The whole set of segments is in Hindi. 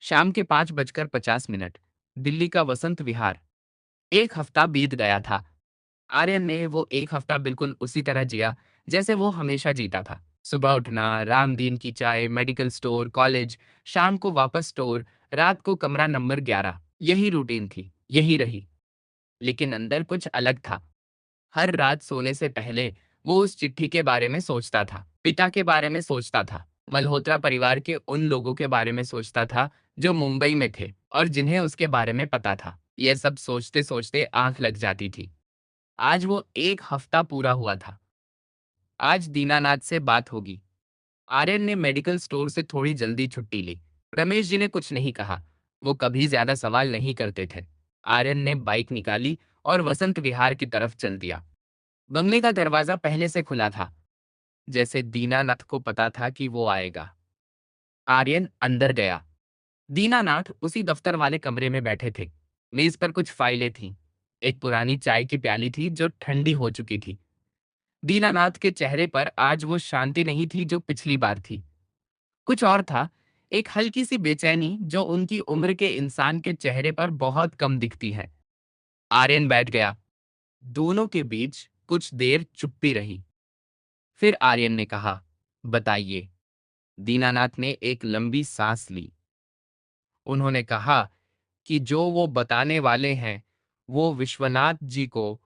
शाम के 5:50 दिल्ली का वसंत विहार। एक हफ्ता बीत गया था। आर्यन ने वो एक हफ्ता बिल्कुल उसी तरह जिया जैसे वो हमेशा जीता था। सुबह उठना, रामदीन की चाय, मेडिकल स्टोर, कॉलेज, शाम को वापस स्टोर, रात को कमरा नंबर 11। यही रूटीन थी, यही रही। लेकिन अंदर कुछ अलग था। हर रात सोने से पहले वो उस चिट्ठी के बारे में सोचता था, पिता के बारे में सोचता था, मल्होत्रा परिवार के उन लोगों के बारे में सोचता था जो मुंबई में थे और जिन्हें उसके बारे में पता था। यह सब सोचते सोचते आंख लग जाती थी। आज वो एक हफ्ता पूरा हुआ था। आज दीनानाथ से बात होगी। आर्यन ने मेडिकल स्टोर से थोड़ी जल्दी छुट्टी ली। रमेश जी ने कुछ नहीं कहा। वो कभी ज्यादा सवाल नहीं करते थे। आर्यन ने बाइक निकाली और वसंत विहार की तरफ चल दिया। बंगले का दरवाजा पहले से खुला था, जैसे दीनानाथ को पता था कि वो आएगा। आर्यन अंदर गया। दीनानाथ उसी दफ्तर वाले कमरे में बैठे थे। मेज पर कुछ फाइलें थीं। एक पुरानी चाय की प्याली थी जो ठंडी हो चुकी थी। दीनानाथ के चेहरे पर आज वो शांति नहीं थी जो पिछली बार थी। कुछ और था, एक हल्की सी बेचैनी जो उनकी उम्र के इंसान के चेहरे पर बहुत कम दिखती है। आर्यन बैठ गया। दोनों के बीच कुछ देर चुप्पी रही। फिर आर्यन ने कहा, बताइए। दीनानाथ ने एक लंबी सांस ली। उन्होंने कहा कि जो वो बताने वाले हैं, वो विश्वनाथ जी को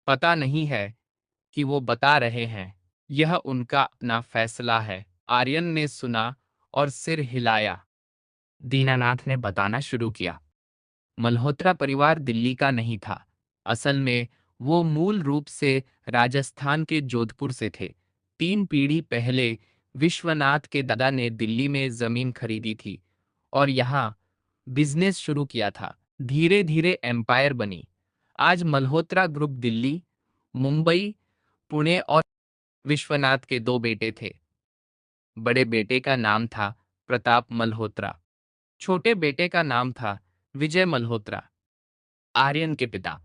पता नहीं है कि वो बता रहे हैं। यह उनका अपना फैसला है। आर्यन ने सुना और सिर हिलाया। दीनानाथ ने बताना शुरू किया। मल्होत्रा परिवार दिल्ली का नहीं था। असल में वो मूल रूप से राजस्थान के जोधपुर से थे। 3 पीढ़ी पहले विश्वनाथ के दादा ने दिल्ली में जमीन खरीदी थी और यहाँ बिजनेस शुरू किया था। धीरे धीरे एम्पायर बनी। आज मल्होत्रा ग्रुप दिल्ली, मुंबई, पुणे और विश्वनाथ के 2 बेटे थे। बड़े बेटे का नाम था प्रताप मल्होत्रा। छोटे बेटे का नाम था विजय मल्होत्रा, आर्यन के पिता।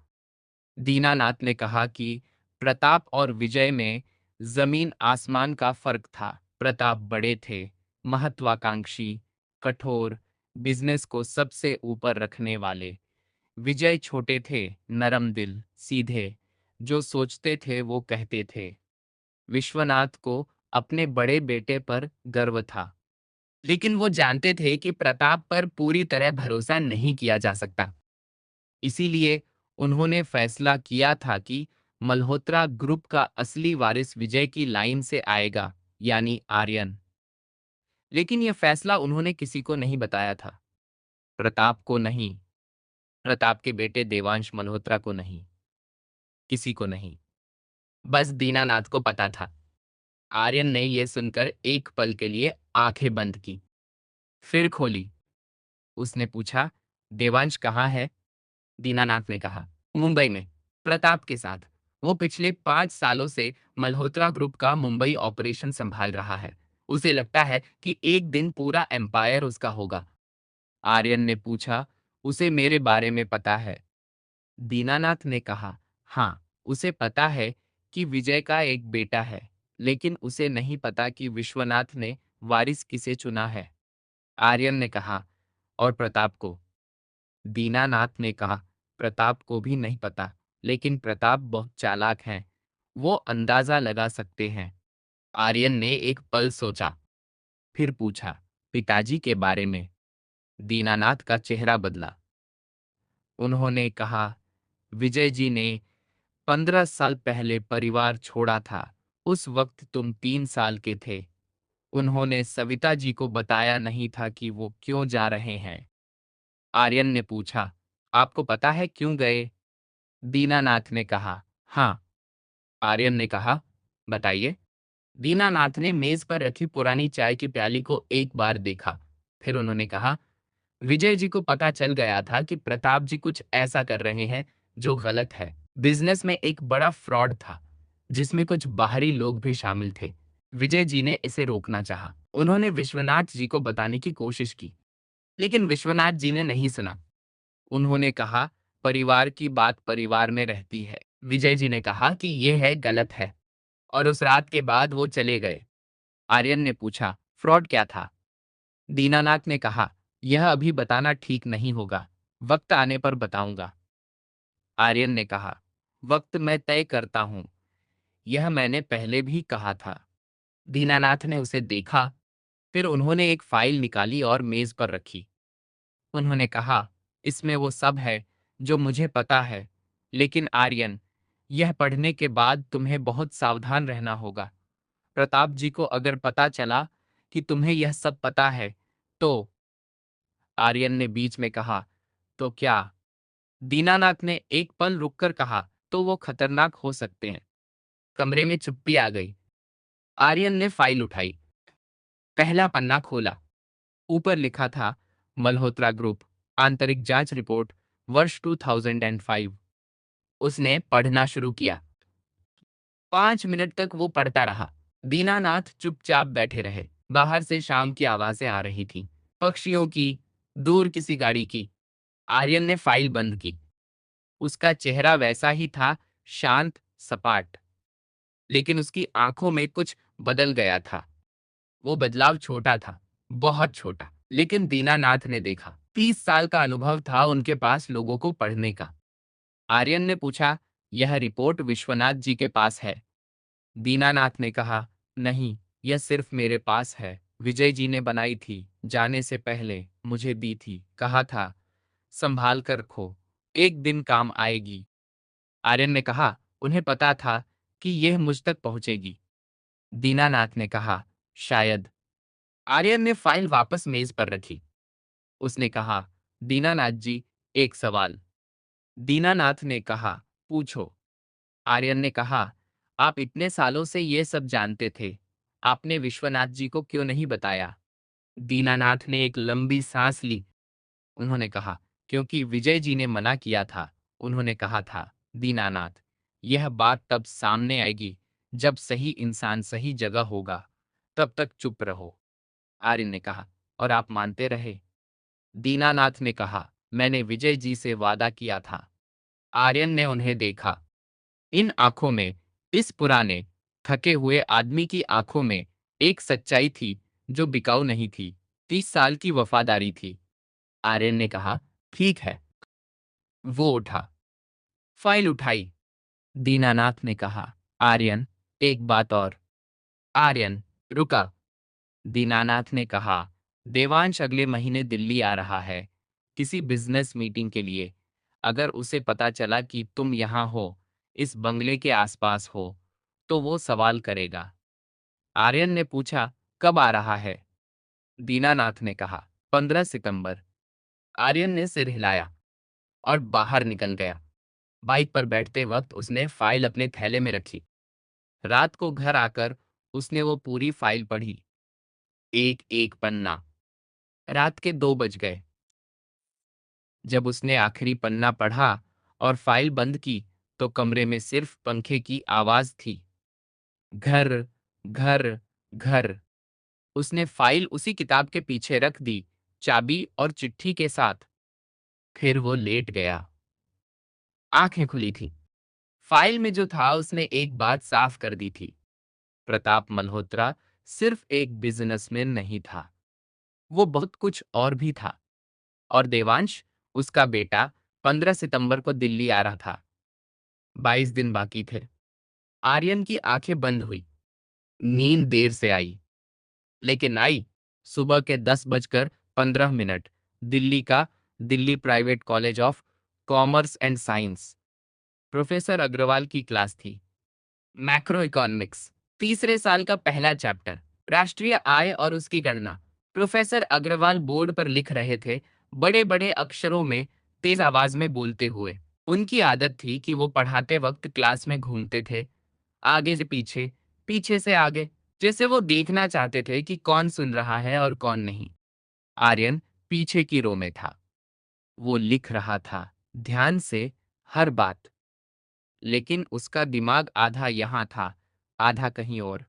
दीनानाथ ने कहा कि प्रताप और विजय में जमीन आसमान का फर्क था। प्रताप बड़े थे, महत्वाकांक्षी, कठोर, बिजनेस को सबसे ऊपर रखने वाले। विजय छोटे थे, नरम दिल, सीधे, जो सोचते थे वो कहते थे। विश्वनाथ को अपने बड़े बेटे पर गर्व था, लेकिन वो जानते थे कि प्रताप पर पूरी तरह भरोसा नहीं किया जा सकता। इसीलिए उन्होंने फैसला किया था कि मल्होत्रा ग्रुप का असली वारिस विजय की लाइन से आएगा, यानी आर्यन। लेकिन यह फैसला उन्होंने किसी को नहीं बताया था। प्रताप को नहीं, प्रताप के बेटे देवांश मल्होत्रा को नहीं, किसी को नहीं। बस दीनानाथ को पता था। आर्यन ने यह सुनकर एक पल के लिए आंखें बंद की, फिर खोली। उसने पूछा, देवांश कहाँ है? दीनानाथ ने कहा, मुंबई में, प्रताप के साथ। वो पिछले 5 सालों से मल्होत्रा ग्रुप का मुंबई ऑपरेशन संभाल रहा है। उसे लगता है कि एक दिन पूरा एम्पायर उसका होगा। आर्यन ने पूछा, उसे मेरे बारे में पता है? दीनानाथ ने कहा, हाँ, उसे पता है कि विजय का एक बेटा है, लेकिन उसे नहीं पता कि विश्वनाथ ने वारिस किसे चुना है। आर्यन ने कहा, और प्रताप को? दीनानाथ ने कहा, प्रताप को भी नहीं पता, लेकिन प्रताप बहुत चालाक हैं। वो अंदाजा लगा सकते हैं। आर्यन ने एक पल सोचा, फिर पूछा, पिताजी के बारे में? दीनानाथ का चेहरा बदला। उन्होंने कहा, विजय जी ने 15 साल पहले परिवार छोड़ा था। उस वक्त तुम 3 साल के थे। उन्होंने सविता जी को बताया नहीं था कि वो क्यों जा रहे हैं। आर्यन ने पूछा, आपको पता है क्यों गए? दीनानाथ ने कहा, हाँ। आर्यन ने कहा, बताइए। दीनानाथ ने मेज पर रखी पुरानी चाय की प्याली को एक बार देखा। फिर उन्होंने कहा, विजय जी को पता चल गया था कि प्रताप जी कुछ ऐसा कर रहे हैं जो गलत है। बिजनेस में एक बड़ा फ्रॉड था, जिसमें कुछ बाहरी लोग भी शामिल थे। विजय जी ने इसे रोकना चाहा। उन्होंने विश्वनाथ जी को बताने की कोशिश की, लेकिन विश्वनाथ जी ने नहीं सुना। उन्होंने कहा, परिवार की बात परिवार में रहती है। विजय जी ने कहा कि यह है, गलत है, और उस रात के बाद वो चले गए। आर्यन ने पूछा, फ्रॉड क्या था? दीनानाथ ने कहा, यह अभी बताना ठीक नहीं होगा, वक्त आने पर बताऊंगा। आर्यन ने कहा, वक्त मैं तय करता हूं, यह मैंने पहले भी कहा था। दीनानाथ ने उसे देखा, फिर उन्होंने एक फाइल निकाली और मेज पर रखी। उन्होंने कहा, इसमें वो सब है जो मुझे पता है, लेकिन आर्यन, यह पढ़ने के बाद तुम्हें बहुत सावधान रहना होगा। प्रताप जी को अगर पता चला कि तुम्हें यह सब पता है, तो आर्यन ने बीच में कहा, तो क्या? दीनानाथ ने एक पल रुककर कहा, तो वो खतरनाक हो सकते हैं। कमरे में चुप्पी आ गई। आर्यन ने फाइल उठाई, पहला पन्ना खोला। ऊपर लिखा था, मल्होत्रा ग्रुप, आंतरिक जांच रिपोर्ट, वर्ष 2005। उसने पढ़ना शुरू किया। 5 मिनट तक वो पढ़ता रहा। दीनानाथ चुपचाप बैठे रहे। बाहर से शाम की आवाजें आ रही थीं, पक्षियों की, दूर किसी गाड़ी की। आर्यन ने फाइल बंद की। उसका चेहरा वैसा ही था, शांत, सपाट, लेकिन उसकी आंखों में कुछ बदल गया था। वो बदलाव छोटा था, बहुत छोटा, लेकिन दीनानाथ ने देखा। 30 साल का अनुभव था उनके पास लोगों को पढ़ने का। आर्यन ने पूछा, यह रिपोर्ट विश्वनाथ जी के पास है? दीनानाथ ने कहा, नहीं, यह सिर्फ मेरे पास है। विजय जी ने बनाई थी, जाने से पहले मुझे दी थी, कहा था संभाल कर रखो, एक दिन काम आएगी। आर्यन ने कहा, उन्हें पता था कि यह मुझ तक पहुंचेगी। दीनानाथ ने कहा, शायद। आर्यन ने फाइल वापस मेज पर रखी। उसने कहा, दीनानाथ जी, एक सवाल। दीनानाथ ने कहा, पूछो। आर्यन ने कहा, आप इतने सालों से ये सब जानते थे, आपने विश्वनाथ जी को क्यों नहीं बताया? दीनानाथ ने एक लंबी सांस ली। उन्होंने कहा, क्योंकि विजय जी ने मना किया था। उन्होंने कहा था, दीनानाथ, यह बात तब सामने आएगी जब सही इंसान सही जगह होगा, तब तक चुप रहो। आर्यन ने कहा, और आप मानते रहे? दीनानाथ ने कहा, मैंने विजय जी से वादा किया था। आर्यन ने उन्हें देखा। इन आंखों में, इस पुराने, थके हुए आदमी की आंखों में एक सच्चाई थी जो बिकाऊ नहीं थी। 30 साल की वफादारी थी। आर्यन ने कहा, ठीक है। वो उठा, फाइल उठाई। दीनानाथ ने कहा, आर्यन, एक बात और। आर्यन रुका। दीनानाथ ने कहा, देवांश अगले महीने दिल्ली आ रहा है, किसी बिजनेस मीटिंग के लिए। अगर उसे पता चला कि तुम यहाँ हो, इस बंगले के आसपास हो, तो वो सवाल करेगा। आर्यन ने पूछा, कब आ रहा है? दीनानाथ ने कहा, 15 सितंबर। आर्यन ने सिर हिलाया और बाहर निकल गया। बाइक पर बैठते वक्त उसने फाइल अपने थैले में रखी। रात को घर आकर उसने वो पूरी फाइल पढ़ी, एक एक पन्ना। रात के 2 बज गए। जब उसने आखिरी पन्ना पढ़ा और फाइल बंद की, तो कमरे में सिर्फ पंखे की आवाज थी। घर, घर, घर। उसने फाइल उसी किताब के पीछे रख दी, चाबी और चिट्ठी के साथ। फिर वो लेट गया। आंखें खुली थी। फाइल में जो था उसने एक बात साफ कर दी थी। प्रताप मल्होत्रा सिर्फ एक बिजनेसमैन नहीं था, वो बहुत कुछ और भी था। और देवांश, उसका बेटा, 15 सितंबर को दिल्ली आ रहा था। 22 दिन बाकी थे। आर्यन की आंखें बंद हुई। नींद देर से आई, लेकिन आई। सुबह के 10:15 दिल्ली का, Delhi private college of commerce and science. Professor Agarwal की क्लास थी। मैक्रो इकोनॉमिक्स, तीसरे साल का पहला चैप्टर, राष्ट्रीय आय और उसकी गणना। प्रोफेसर अग्रवाल बोर्ड पर लिख रहे थे, बड़े बड़े अक्षरों में, तेज आवाज में बोलते हुए। उनकी आदत थी कि वो पढ़ाते वक्त क्लास में घूमते थे, आगे से पीछे, पीछे से आगे, जैसे वो देखना चाहते थे कि कौन सुन रहा है और कौन नहीं। आर्यन पीछे की रो में था। वो लिख रहा था, ध्यान से, हर बात। लेकिन उसका दिमाग आधा यहाँ था, आधा कहीं और।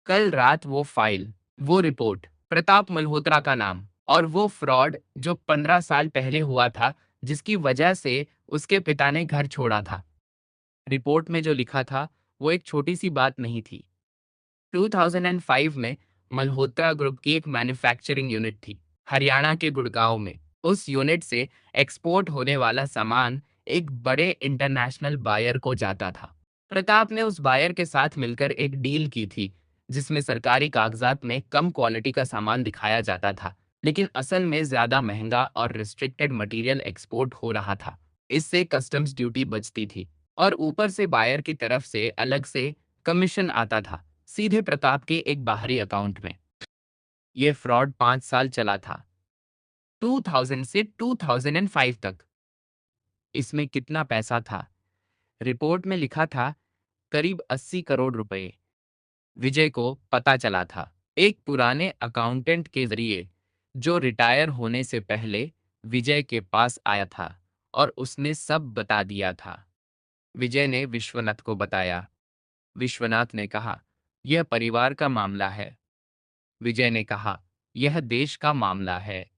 कल रात वो फाइल, वो रिपोर्ट, प्रताप मल्होत्रा का नाम, और वो फ्रॉड जो 15 साल पहले हुआ था, जिसकी वजह से उसके पिता ने घर छोड़ा था। रिपोर्ट में जो लिखा था वो एक छोटी सी बात नहीं थी। 2005 में मल्होत्रा ग्रुप की एक मैन्युफैक्चरिंग यूनिट थी। हरियाणा के गुड़गांव में उस यूनिट से एक्सपोर्ट होने वाला सामान एक बड़े इंटरनेशनल बायर को जाता था। प्रताप ने उस बायर के साथ मिलकर एक डील की थी, जिसमें सरकारी कागजात में कम क्वालिटी का सामान दिखाया जाता था, लेकिन असल में ज्यादा महंगा और रिस्ट्रिक्टेड मटेरियल एक्सपोर्ट हो रहा था। इससे कस्टम्स ड्यूटी बचती थी और ऊपर से बायर की तरफ से अलग से कमीशन आता था, सीधे प्रताप के एक बाहरी अकाउंट में। ये फ्रॉड 5 साल चला था, 2000 से 2005 तक। इसमें कितना पैसा था? रिपोर्ट में लिखा था करीब 80 करोड़ रुपए। विजय को पता चला था, एक पुराने अकाउंटेंट के जरिए, जो रिटायर होने से पहले विजय के पास आया था और उसने सब बता दिया था। विजय ने विश्वनाथ को बताया। विश्वनाथ ने कहा, यह परिवार का मामला है। विजय ने कहा, यह देश का मामला है।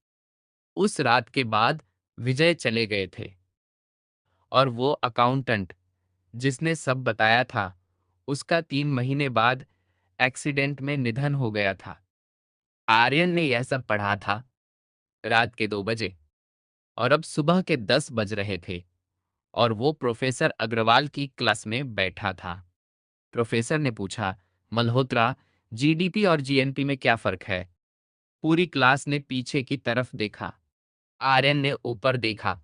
उस रात के बाद विजय चले गए थे और वो अकाउंटेंट जिसने सब बताया था, उसका 3 महीने बाद एक्सीडेंट में निधन हो गया था। आर्यन ने यह सब पढ़ा था रात के 2 बजे, और अब सुबह के 10 बज रहे थे और वो प्रोफेसर अग्रवाल की क्लास में बैठा था। प्रोफेसर ने पूछा, मल्होत्रा, जीडीपी और जीएनपी में क्या फर्क है? पूरी क्लास ने पीछे की तरफ देखा। आर्यन ने ऊपर देखा।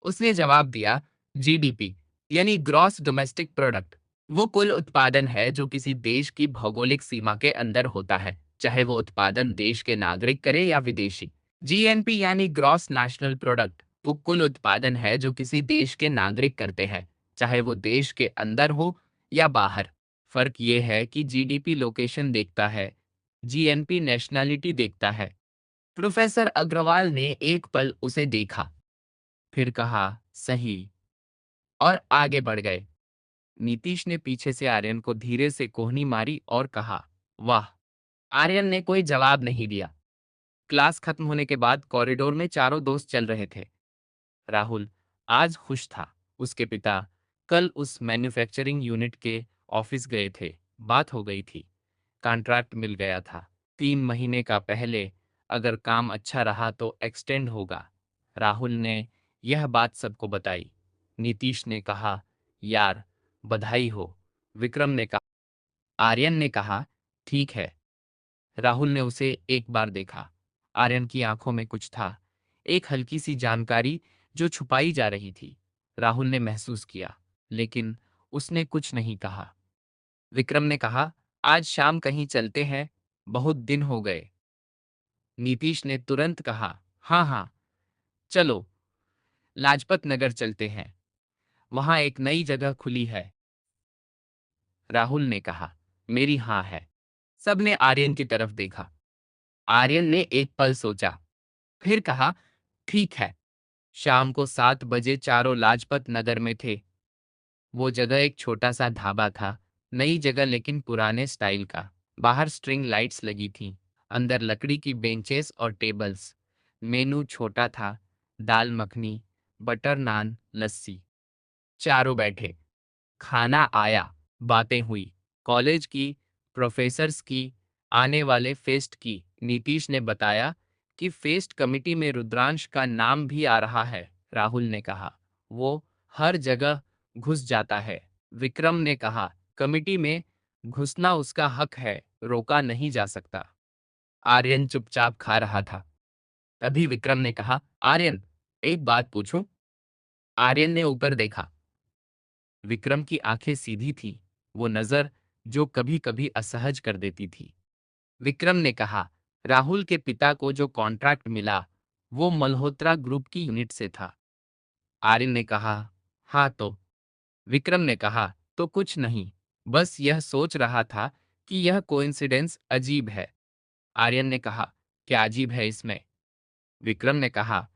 उसने जवाब दिया, जीडीपी यानी ग्रॉस डोमेस्टिक प्रोडक्ट वो कुल उत्पादन है जो किसी देश की भौगोलिक सीमा के अंदर होता है, चाहे वो उत्पादन देश के नागरिक करे या विदेशी। जीएनपी यानी ग्रॉस नेशनल प्रोडक्ट वो कुल उत्पादन है जो किसी देश के नागरिक करते हैं, चाहे वो देश के अंदर हो या बाहर। फर्क ये है कि जीडीपी लोकेशन देखता है, जीएनपी नेशनैलिटी देखता है। प्रोफेसर अग्रवाल ने एक पल उसे देखा, फिर कहा, सही, और आगे बढ़ गए। नीतीश ने पीछे से आर्यन को धीरे से कोहनी मारी और कहा, वाह। आर्यन ने कोई जवाब नहीं दिया। क्लास खत्म होने के बाद कॉरिडोर में चारों दोस्त चल रहे थे। राहुल आज खुश था। उसके पिता कल उस मैन्युफैक्चरिंग यूनिट के ऑफिस गए थे। बात हो गई थी, कॉन्ट्रैक्ट मिल गया था। 3 महीने का पहले, अगर काम अच्छा रहा तो एक्सटेंड होगा। राहुल ने यह बात सबको बताई। नीतीश ने कहा, यार, बधाई हो। विक्रम ने कहा। आर्यन ने कहा, ठीक है। राहुल ने उसे एक बार देखा। आर्यन की आंखों में कुछ था, एक हल्की सी जानकारी जो छुपाई जा रही थी। राहुल ने महसूस किया, लेकिन उसने कुछ नहीं कहा। विक्रम ने कहा, आज शाम कहीं चलते हैं, बहुत दिन हो गए। नीतीश ने तुरंत कहा, हाँ हाँ, चलो, लाजपत नगर चलते हैं, वहां एक नई जगह खुली है। राहुल ने कहा, मेरी हाँ है। सबने आर्यन की तरफ देखा। आर्यन ने एक पल सोचा, फिर कहा, ठीक है। शाम को 7 बजे चारों लाजपत नगर में थे। वो जगह एक छोटा सा ढाबा था, नई जगह लेकिन पुराने स्टाइल का। बाहर स्ट्रिंग लाइट्स लगी थीं, अंदर लकड़ी की बेंचेस और टेबल्स। मेनू छोटा था, दाल मखनी, बटर नान, लस्सी। चारों बैठे, खाना आया, बातें हुई, कॉलेज की, प्रोफेसर्स की, आने वाले फेस्ट की। नीतीश ने बताया कि फेस्ट कमिटी में रुद्रांश का नाम भी आ रहा है। राहुल ने कहा, वो हर जगह घुस जाता है। विक्रम ने कहा, कमिटी में घुसना उसका हक है, रोका नहीं जा सकता। आर्यन चुपचाप खा रहा था। तभी विक्रम ने कहा, आर्यन, एक बात पूछूं? आर्यन ने ऊपर देखा। विक्रम की आंखें सीधी थी, वो नजर जो कभी कभी असहज कर देती थी। विक्रम ने कहा, राहुल के पिता को जो कॉन्ट्रैक्ट मिला, वो मल्होत्रा ग्रुप की यूनिट से था। आर्यन ने कहा, हाँ तो? विक्रम ने कहा, तो कुछ नहीं, बस यह सोच रहा था कि यह कोइंसिडेंस अजीब है। आर्यन ने कहा, क्या अजीब है इसमें? विक्रम ने कहा,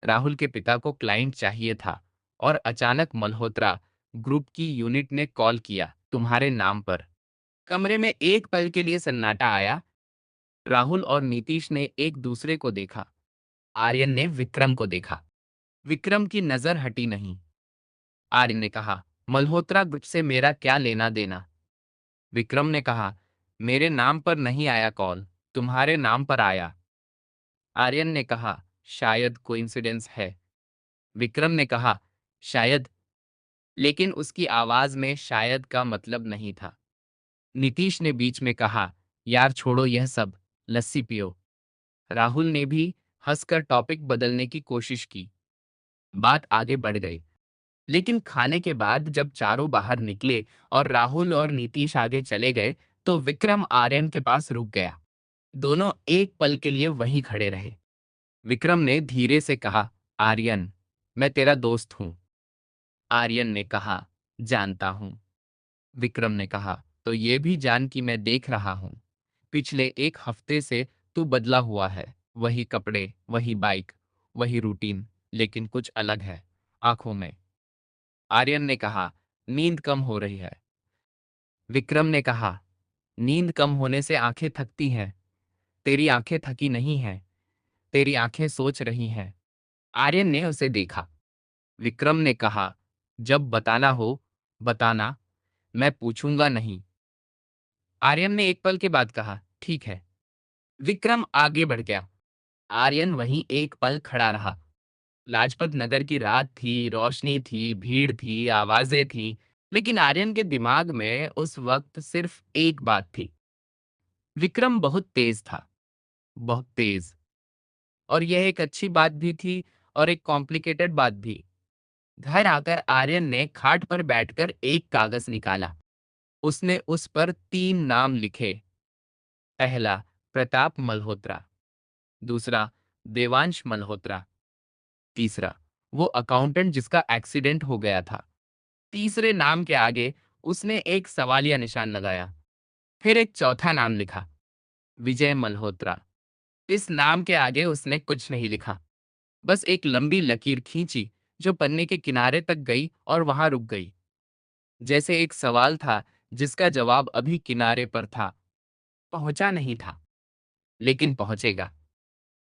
राहुल के पिता को क्लाइंट चाहिए था और अचानक मल्होत्रा ग्रुप की यूनिट ने कॉल किया तुम्हारे नाम पर। कमरे में एक पल के लिए सन्नाटा आया। राहुल और नीतीश ने एक दूसरे को देखा। आर्यन ने विक्रम को देखा। विक्रम की नजर हटी नहीं। आर्यन ने कहा, मल्होत्रा ग्रुप से मेरा क्या लेना देना? विक्रम ने कहा, मेरे नाम पर नहीं आया कॉल, तुम्हारे नाम पर आया। आर्यन ने कहा, शायद कोइंसिडेंस है। विक्रम ने कहा, शायद, लेकिन उसकी आवाज में शायद का मतलब नहीं था। नीतीश ने बीच में कहा, यार छोड़ो यह सब, लस्सी पियो। राहुल ने भी हंसकर टॉपिक बदलने की कोशिश की। बात आगे बढ़ गई, लेकिन खाने के बाद जब चारों बाहर निकले और राहुल और नीतीश आगे चले गए, तो विक्रम आर्यन के पास रुक गया। दोनों एक पल के लिए वहीं खड़े रहे। विक्रम ने धीरे से कहा, आर्यन, मैं तेरा दोस्त हूं। आर्यन ने कहा, जानता हूं। विक्रम ने कहा, तो ये भी जान कि मैं देख रहा हूं। पिछले एक हफ्ते से तू बदला हुआ है। वही कपड़े, वही बाइक, वही रूटीन, लेकिन कुछ अलग है आंखों में। आर्यन ने कहा, नींद कम हो रही है। विक्रम ने कहा, नींद कम होने से आंखें थकती हैं। तेरी आंखें थकी नहीं हैं, तेरी आंखें सोच रही हैं। आर्यन ने उसे देखा। विक्रम ने कहा, जब बताना हो बताना, मैं पूछूंगा नहीं। आर्यन ने एक पल के बाद कहा, ठीक है। विक्रम आगे बढ़ गया। आर्यन वहीं एक पल खड़ा रहा। लाजपत नगर की रात थी, रोशनी थी, भीड़ थी, आवाजें थी, लेकिन आर्यन के दिमाग में उस वक्त सिर्फ एक बात थी। विक्रम बहुत तेज था, बहुत तेज। और यह एक अच्छी बात भी थी और एक कॉम्प्लिकेटेड बात भी। घर आकर आर्यन ने खाट पर बैठकर एक कागज निकाला। उसने उस पर 3 नाम लिखे। पहला, प्रताप मल्होत्रा। दूसरा, देवांश मल्होत्रा। तीसरा, वो अकाउंटेंट जिसका एक्सीडेंट हो गया था। तीसरे नाम के आगे उसने एक सवालिया निशान लगाया। फिर एक चौथा नाम लिखा, विजय मल्होत्रा। इस नाम के आगे उसने कुछ नहीं लिखा, बस एक लंबी लकीर खींची जो पन्ने के किनारे तक गई और वहां रुक गई। जैसे एक सवाल था जिसका जवाब अभी किनारे पर था, पहुंचा नहीं था, लेकिन पहुंचेगा।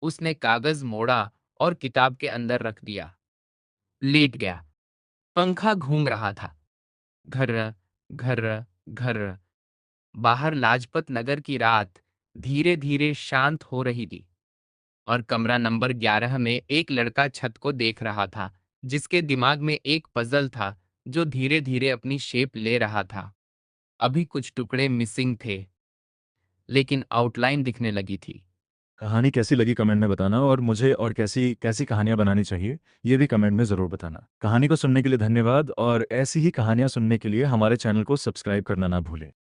उसने कागज मोड़ा और किताब के अंदर रख दिया। लेट गया। पंखा घूम रहा था। घर, घर, घर। बाहर लाजपत नगर की रात धीरे धीरे शांत हो रही थी और कमरा नंबर 11 में एक लड़का छत को देख रहा था, जिसके दिमाग में एक पजल था जो धीरे धीरे अपनी शेप ले रहा था। अभी कुछ टुकड़े मिसिंग थे, लेकिन आउटलाइन दिखने लगी थी। कहानी कैसी लगी कमेंट में बताना, और मुझे और कैसी कैसी कहानियाँ बनानी चाहिए ये भी कमेंट में ज़रूर बताना। कहानी को सुनने के लिए धन्यवाद, और ऐसी ही कहानियाँ सुनने के लिए हमारे चैनल को सब्सक्राइब करना ना भूलें।